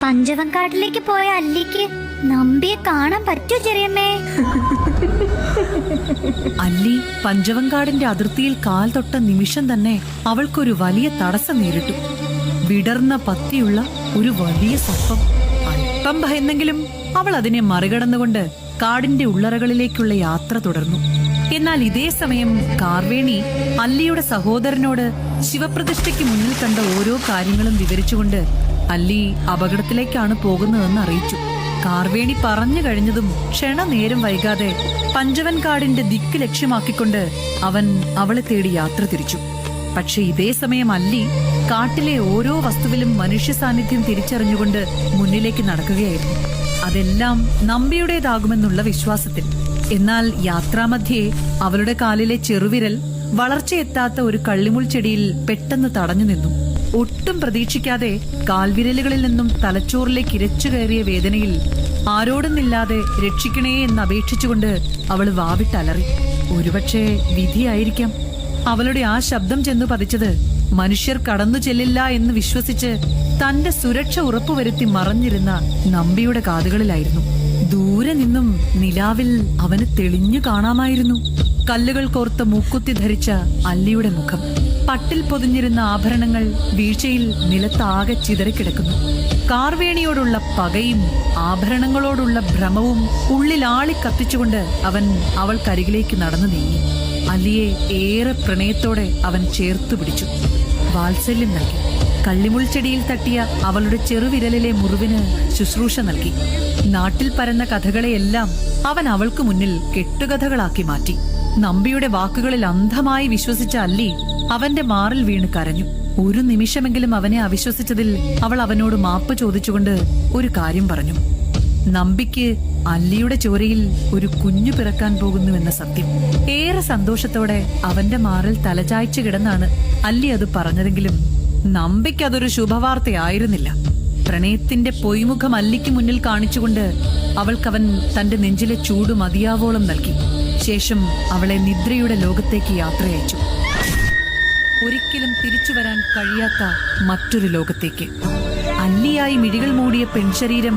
പഞ്ചവൻകാട്ടിലേക്ക് പോയ അല്ലിക്ക് നമ്പിയെ കാണാൻ പറ്റൂ ചെറിയമ്മേ? അല്ലി പഞ്ചവൻകാടിന്റെ അതിർത്തിയിൽ കാൽ തൊട്ട നിമിഷം തന്നെ അവൾക്കൊരു വലിയ തടസ്സം നേരിട്ടു. വിടർന്ന പത്തിയുള്ള ഒരു വലിയ സർപ്പം. അല്പം ഭയന്നെങ്കിലും അവൾ അതിനെ മറികടന്നുകൊണ്ട് കാടിന്റെ ഉള്ളറകളിലേക്കുള്ള യാത്ര തുടർന്നു. എന്നാൽ ഇതേ സമയം കാർവേണി അല്ലിയുടെ സഹോദരനോട് ശിവപ്രതിഷ്ഠയ്ക്ക് മുന്നിൽ കണ്ട ഓരോ കാര്യങ്ങളും വിവരിച്ചുകൊണ്ട് അല്ലി അപകടത്തിലേക്കാണ് പോകുന്നതെന്ന് അറിയിച്ചു. കാർവേണി പറഞ്ഞു കഴിഞ്ഞതും ക്ഷണനേരം വൈകാതെ പഞ്ചവൻകാടിന്റെ ദിക്ക് ലക്ഷ്യമാക്കിക്കൊണ്ട് അവൻ അവളെ തേടി യാത്ര തിരിച്ചു. പക്ഷെ ഇതേ സമയം അല്ലി കാട്ടിലെ ഓരോ വസ്തുവിലും മനുഷ്യ സാന്നിധ്യം തിരിച്ചറിഞ്ഞുകൊണ്ട് മുന്നിലേക്ക് നടക്കുകയായിരുന്നു. അതെല്ലാം നമ്പിയുടേതാകുമെന്നുള്ള വിശ്വാസത്തിൽ. എന്നാൽ യാത്രാമധ്യേ അവളുടെ കാലിലെ ചെറുവിരൽ വളർച്ചയെത്താത്ത ഒരു കള്ളിമുൾ ചെടിയിൽ പെട്ടെന്ന് തടഞ്ഞു നിന്നു. ഒട്ടും പ്രതീക്ഷിക്കാതെ കാൽവിരലുകളിൽ നിന്നും തലച്ചോറിലേക്ക് ഇരച്ചു കയറിയ വേദനയിൽ ആരോടുന്നില്ലാതെ രക്ഷിക്കണേ എന്ന് അപേക്ഷിച്ചുകൊണ്ട് അവൾ വാവിട്ടലറി. ഒരുപക്ഷെ വിധിയായിരിക്കാം. അവളുടെ ആ ശബ്ദം ചെന്നു പതിച്ചത് മനുഷ്യർ കടന്നു ചെല്ലില്ല എന്ന് വിശ്വസിച്ച് തന്റെ സുരക്ഷ ഉറപ്പുവരുത്തി മറഞ്ഞിരുന്ന നമ്പിയുടെ കാതുകളിലായിരുന്നു. ദൂരെ നിന്നും നിലാവിൽ അവന് തെളിഞ്ഞു കാണാമായിരുന്നു. കല്ലുകൾ കോർത്ത മൂക്കുത്തി ധരിച്ച അല്ലിയുടെ മുഖം, പട്ടിൽ പൊതിഞ്ഞിരുന്ന ആഭരണങ്ങൾ വീഴ്ചയിൽ നിലത്താകെ ചിതറിക്കിടക്കുന്നു. കാർവേണിയോടുള്ള പകയും ആഭരണങ്ങളോടുള്ള ഭ്രമവും ഉള്ളിലാളി കത്തിച്ചുകൊണ്ട് അവൻ അവൾക്കരികിലേക്ക് നടന്നു നീങ്ങി. അല്ലിയെ ഏറെ പ്രണയത്തോടെ അവൻ ചേർത്തു പിടിച്ചു. വാത്സല്യം നൽകി. കള്ളിമുൾ ചെടിയിൽ തട്ടിയ അവളുടെ ചെറുവിരലിലെ മുറിവിന് ശുശ്രൂഷ നൽകി. നാട്ടിൽ പരന്ന കഥകളെയെല്ലാം അവൻ അവൾക്ക് മുന്നിൽ കെട്ടുകഥകളാക്കി മാറ്റി. നമ്പിയുടെ വാക്കുകളിൽ അന്ധമായി വിശ്വസിച്ച അല്ലി അവന്റെ മാറിൽ വീണ് കരഞ്ഞു. ഒരു നിമിഷമെങ്കിലും അവനെ അവിശ്വസിച്ചതിൽ അവൾ അവനോട് മാപ്പ് ചോദിച്ചുകൊണ്ട് ഒരു കാര്യം പറഞ്ഞു. നമ്പിക്ക് അല്ലിയുടെ ചോരയിൽ ഒരു കുഞ്ഞു പിറക്കാൻ പോകുന്നുവെന്ന സത്യം. ഏറെ സന്തോഷത്തോടെ അവന്റെ മാറിൽ തലചായ്ച്ചു കിടന്നാണ് അല്ലി അത് പറഞ്ഞതെങ്കിലും നമ്പിക്കതൊരു ശുഭവാർത്തയായിരുന്നില്ല. പ്രണയത്തിന്റെ പൊയ്മുഖം അല്ലിക്ക് മുന്നിൽ കാണിച്ചുകൊണ്ട് അവൾക്കവൻ തന്റെ നെഞ്ചിലെ ചൂട് മതിയാവോളം നൽകി. ശേഷം അവളെ നിദ്രയുടെ ലോകത്തേക്ക് യാത്രയച്ചു. ഒരിക്കലും തിരിച്ചു വരാൻ കഴിയാത്ത മറ്റൊരു ലോകത്തേക്ക്. അല്ലിയായി മിഴികൾ മൂടിയ പെൺശരീരം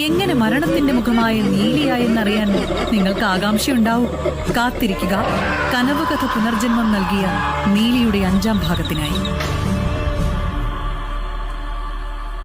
എങ്ങനെ മരണത്തിന്റെ മുഖമായ നീലിയായെന്നറിയാൻ നിങ്ങൾക്ക് ആകാംക്ഷയുണ്ടാവും. കാത്തിരിക്കുക കനവുകഥ പുനർജന്മം നൽകിയ നീലിയുടെ 5ാം ഭാഗത്തിനായി.